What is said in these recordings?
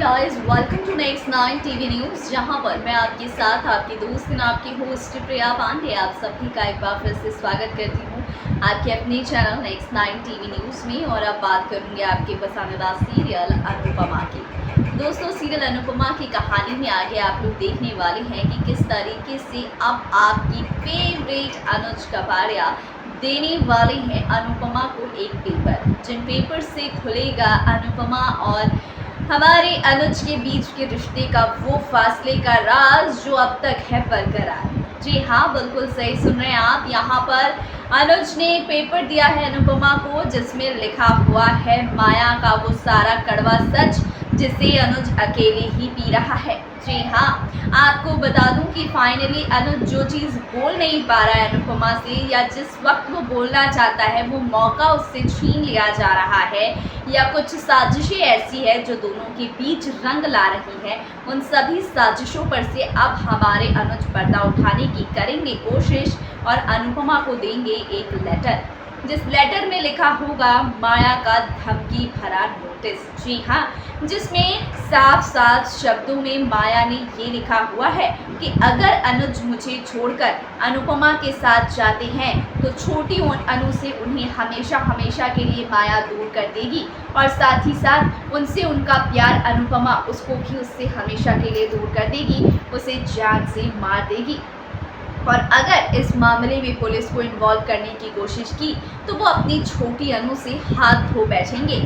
Guys, welcome to next 9 TV news, जहां पर मैं आपके साथ आपकी दोस्त और आपकी होस्ट प्रिया पांडे आप सभी का एक बार फिर से स्वागत करती हूं आपके अपने चैनल नेक्स्ट 9 टीवी न्यूज़ में। और अब बात करूंगी आपके पसंदीदा सीरियल अनुपमा की। दोस्तों, सीरियल अनुपमा की कहानी में आगे आप लोग देखने वाले हैं कि किस तरीके से अब आपकी फेवरेट अनुज कपाड़िया देने वाले हैं अनुपमा को एक पेपर, जिन पेपर से खुलेगा अनुपमा और हमारे अनुज के बीच के रिश्ते का वो फासले का राज जो अब तक है बरकरार। जी हाँ, बिल्कुल सही सुन रहे हैं आप। यहाँ पर अनुज ने पेपर दिया है अनुपमा को, जिसमें लिखा हुआ है माया का वो सारा कड़वा सच जिसे अनुज अकेले ही पी रहा है। जी हाँ, आपको बता दूं कि फाइनली अनुज जो चीज़ बोल नहीं पा रहा है अनुपमा से, या जिस वक्त वो बोलना चाहता है वो मौका उससे छीन लिया जा रहा है, या कुछ साजिशें ऐसी है जो दोनों के बीच रंग ला रही है। उन सभी साजिशों पर से अब हमारे अनुज पर्दा उठाने की करेंगे कोशिश और अनुपमा को देंगे एक लेटर, जिस लेटर में लिखा होगा माया का धमकी भरा नोटिस। जी हाँ, जिसमें साफ साफ शब्दों में माया ने ये लिखा हुआ है कि अगर अनुज मुझे छोड़कर अनुपमा के साथ जाते हैं तो छोटी अनु से उन्हें हमेशा हमेशा के लिए माया दूर कर देगी, और साथ ही साथ उनसे उनका प्यार अनुपमा उसको भी उससे हमेशा के लिए दूर कर देगी, उसे जान से मार देगी। और अगर इस मामले में पुलिस को इन्वॉल्व करने की कोशिश की तो वो अपनी छोटी अनु से हाथ धो बैठेंगे।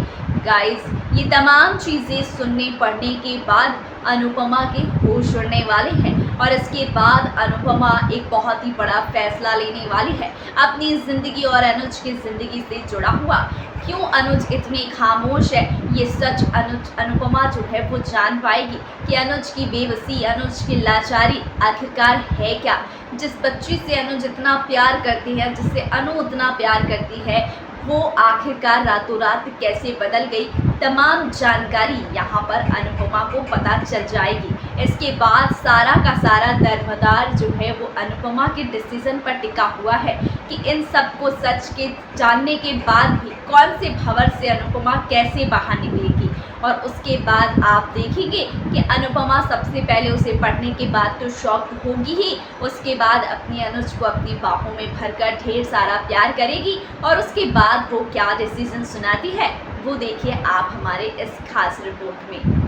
गाइस, ये तमाम चीज़ें सुनने पढ़ने के बाद अनुपमा के होश उड़ने वाले हैं, और इसके बाद अनुपमा एक बहुत ही बड़ा फैसला लेने वाली है अपनी ज़िंदगी और अनुज की ज़िंदगी से जुड़ा हुआ। क्यों अनुज इतने खामोश है, ये सच अनुपमा जो है वो जान पाएगी कि अनुज की बेबसी, अनुज की लाचारी आखिरकार है क्या। जिस बच्ची से अनुज इतना प्यार करती है, जिससे अनु उतना प्यार करती है, वो आखिरकार रातों रात कैसे बदल गई, तमाम जानकारी यहाँ पर अनुपमा को पता चल जाएगी। इसके बाद सारा का सारा दरमदार जो है वो अनुपमा के डिसीज़न पर टिका हुआ है कि इन सब को सच के जानने के बाद भी कौन से भंवर से अनुपमा कैसे बाहर निकलेगी। और उसके बाद आप देखेंगे कि अनुपमा सबसे पहले उसे पढ़ने के बाद तो शॉक होगी ही, उसके बाद अपनी अनुज को अपनी बाहों में भरकर ढेर सारा प्यार करेगी, और उसके बाद वो क्या डिसीजन सुनाती है वो देखिए आप हमारे इस खास रिपोर्ट में।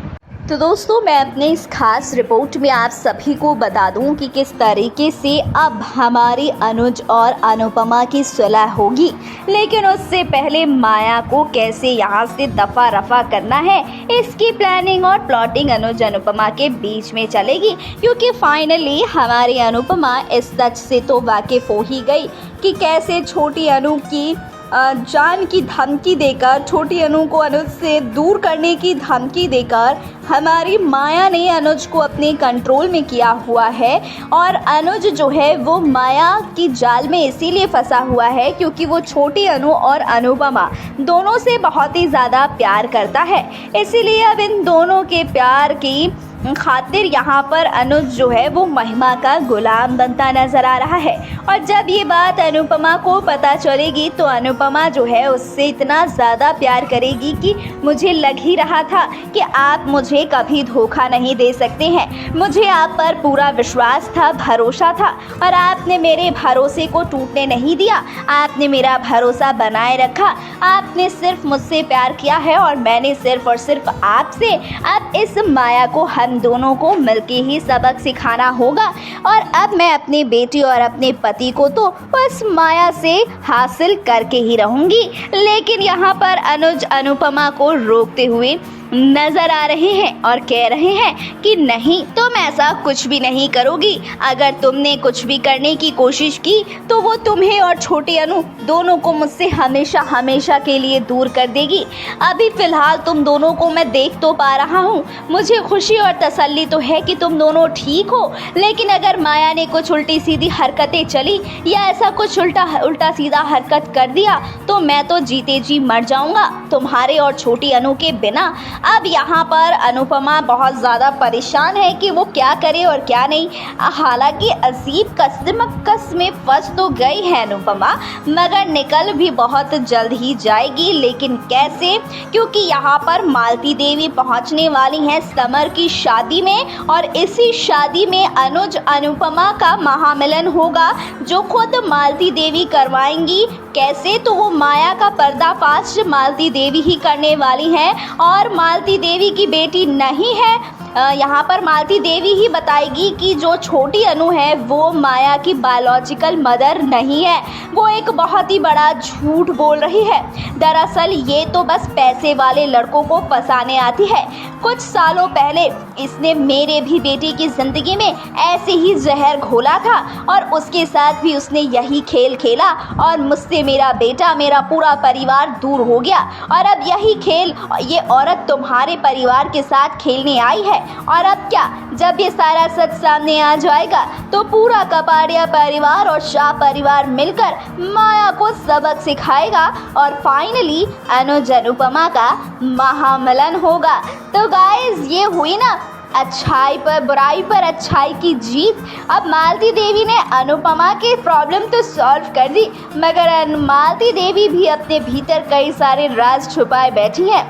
तो दोस्तों, मैं अपने इस खास रिपोर्ट में आप सभी को बता दूं कि किस तरीके से अब हमारी अनुज और अनुपमा की सुलह होगी, लेकिन उससे पहले माया को कैसे यहां से दफ़ा रफ़ा करना है, इसकी प्लानिंग और प्लॉटिंग अनुज अनुपमा के बीच में चलेगी। क्योंकि फाइनली हमारी अनुपमा इस सच से तो वाकिफ़ हो ही गई कि कैसे छोटी अनु की जान की धमकी देकर, छोटी अनु को अनुज से दूर करने की धमकी देकर हमारी माया ने अनुज को अपने कंट्रोल में किया हुआ है। और अनुज जो है वो माया की जाल में इसीलिए फंसा हुआ है क्योंकि वो छोटी अनु और अनुपमा दोनों से बहुत ही ज़्यादा प्यार करता है। इसीलिए अब इन दोनों के प्यार की खातिर यहाँ पर अनुज जो है वो महिमा का गुलाम बनता नजर आ रहा है। और जब ये बात अनुपमा को पता चलेगी तो अनुपमा जो है उससे इतना ज़्यादा प्यार करेगी कि मुझे लग ही रहा था कि आप मुझे कभी धोखा नहीं दे सकते हैं। मुझे आप पर पूरा विश्वास था, भरोसा था, और आपने मेरे भरोसे को टूटने नहीं दिया। आपने मेरा भरोसा बनाए रखा। आपने सिर्फ मुझसे प्यार किया है और मैंने सिर्फ और सिर्फ आपसे। अब इस माया को हम दोनों को मिलके ही सबक सिखाना होगा, और अब मैं अपनी बेटी और अपने पति को तो बस माया से हासिल करके ही रहूंगी। लेकिन यहाँ पर अनुज अनुपमा को रोकते हुए नजर आ रहे हैं और कह रहे हैं कि नहीं, तुम ऐसा कुछ भी नहीं करोगी। अगर तुमने कुछ भी करने की कोशिश की तो वो तुम्हें और छोटी अनु दोनों को मुझसे हमेशा हमेशा के लिए दूर कर देगी। अभी फ़िलहाल तुम दोनों को मैं देख तो पा रहा हूँ, मुझे खुशी और तसल्ली तो है कि तुम दोनों ठीक हो, लेकिन अगर माया ने कुछ उल्टी सीधी हरकतें चली या ऐसा कुछ उल्टा सीधा हरकत कर दिया तो मैं तो जीते जी मर जाऊँगा। तुम्हारे और छोटी अनु के बिना अब यहाँ पर अनुपमा बहुत ज़्यादा परेशान है कि वो क्या करे और क्या नहीं। हालांकि अजीब कस में फंस तो गई है अनुपमा, मगर निकल भी बहुत जल्द ही जाएगी। लेकिन कैसे? क्योंकि यहाँ पर मालती देवी पहुँचने वाली हैं समर की शादी में, और इसी शादी में अनुज अनुपमा का महामिलन होगा जो खुद मालती देवी करवाएंगी। कैसे? तो वो माया का पर्दाफाश मालती देवी ही करने वाली हैं, और मालती देवी की बेटी नहीं है। यहाँ पर मालती देवी ही बताएगी कि जो छोटी अनु है वो माया की बायोलॉजिकल मदर नहीं है। वो एक बहुत ही बड़ा झूठ बोल रही है। दरअसल ये तो बस पैसे वाले लड़कों को फंसाने आती है। कुछ सालों पहले इसने मेरे भी बेटे की ज़िंदगी में ऐसे ही जहर घोला था, और उसके साथ भी उसने यही खेल खेला, और मुझसे मेरा बेटा, मेरा पूरा परिवार दूर हो गया। और अब यही खेल ये औरत तुम्हारे परिवार के साथ खेलने आई है। और अब क्या, जब ये सारा सच सामने आ जाएगा तो पूरा कपाड़िया परिवार और शाह परिवार मिलकर माया को सबक सिखाएगा, और फाइनली अनुज अनुपमा का महामिलन होगा। तो गाइस, ये हुई ना अच्छाई पर बुराई पर अच्छाई की जीत। अब मालती देवी ने अनुपमा की प्रॉब्लम तो सॉल्व कर दी, मगर मालती देवी भी अपने भीतर कई सारे राज छुपाए बैठी हैं।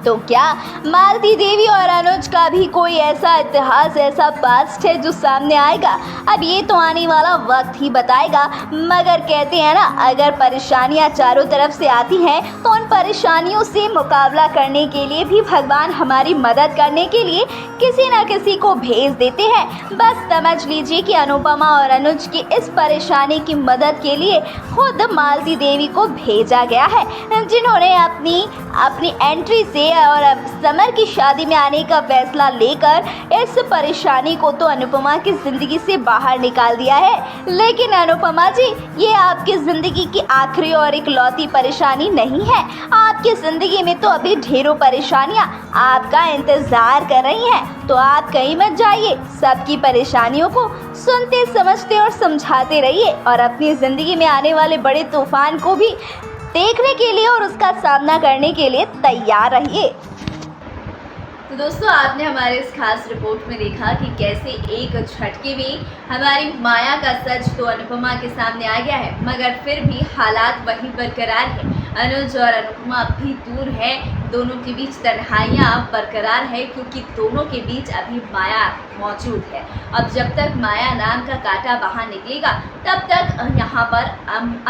तो क्या मालती देवी और अनुज का भी कोई ऐसा इतिहास, ऐसा पास्ट है जो सामने आएगा? अब ये तो आने वाला वक्त ही बताएगा। मगर कहते हैं ना, अगर परेशानियां चारों तरफ से आती हैं तो उन परेशानियों से मुकाबला करने के लिए भी भगवान हमारी मदद करने के लिए किसी न किसी को भेज देते हैं। बस समझ लीजिए कि अनुपमा और अनुज की इस परेशानी की मदद के लिए खुद मालती देवी को भेजा गया है, जिन्होंने अपनी एंट्री से और समर की शादी में आने का फैसला लेकर इस परेशानी को तो अनुपमा की ज़िंदगी से बाहर निकाल दिया है। लेकिन अनुपमा जी, ये आपकी ज़िंदगी की आखिरी और इकलौती परेशानी नहीं है। आपकी ज़िंदगी में तो अभी ढेरों परेशानियां आपका इंतज़ार कर रही हैं। तो आप कहीं मत जाइए, सबकी परेशानियों को सुनते, समझते और समझाते रहिए, और अपनी ज़िंदगी में आने वाले बड़े तूफान को भी देखने के लिए और उसका सामना करने के लिए तैयार रहिए। तो दोस्तों, आपने हमारे इस खास रिपोर्ट में देखा कि कैसे एक झटके में हमारी माया का सच तो अनुपमा के सामने आ गया है, मगर फिर भी हालात वही बरकरार है। अनुज और अनुपमा अभी दूर है, दोनों के बीच तन्हाइयाँ बरकरार है, क्योंकि दोनों के बीच अभी माया मौजूद है। अब जब तक माया नाम का कांटा बाहर निकलेगा, तब तक यहाँ पर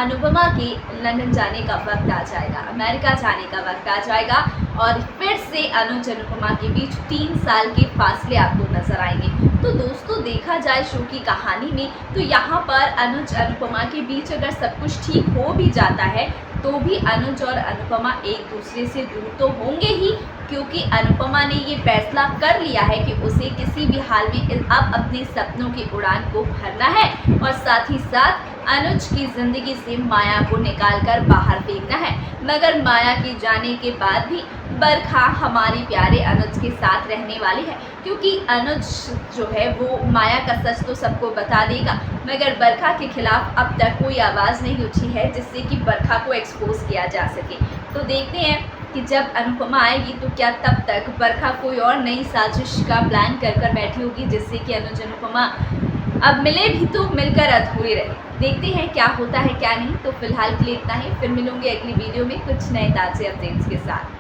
अनुपमा के लंदन जाने का वक्त आ जाएगा, अमेरिका जाने का वक्त आ जाएगा, और फिर से अनुज अनुपमा के बीच 3 साल के फासले आपको नजर आएंगे। तो दोस्तों, देखा जाए शो की कहानी में, तो यहाँ पर अनुज अनुपमा के बीच अगर सब कुछ ठीक हो भी जाता है तो भी अनुज और अनुपमा एक दूसरे से दूर तो होंगे ही, क्योंकि अनुपमा ने ये फैसला कर लिया है कि उसे किसी भी हाल में अब अपने सपनों की उड़ान को भरना है, और साथ ही साथ अनुज की ज़िंदगी से माया को निकालकर बाहर फेंकना है। मगर माया के जाने के बाद भी बरखा हमारे प्यारे अनुज के साथ रहने वाली है, क्योंकि अनुज जो है वो माया का सच तो सबको बता देगा, मगर बरखा के खिलाफ अब तक कोई आवाज़ नहीं उठी है जिससे कि बरखा को एक्सपोज किया जा सके। तो देखते हैं कि जब अनुपमा आएगी तो क्या तब तक बरखा कोई और नई साजिश का प्लान कर बैठी होगी, जिससे कि अनुज अनुपमा अब मिले भी तो मिलकर अधूरे रहे। देखते हैं क्या होता है क्या नहीं। तो फिलहाल के लिए इतना ही, फिर मिलूंगी अगली वीडियो में कुछ नए ताज़े अपडेट्स के साथ।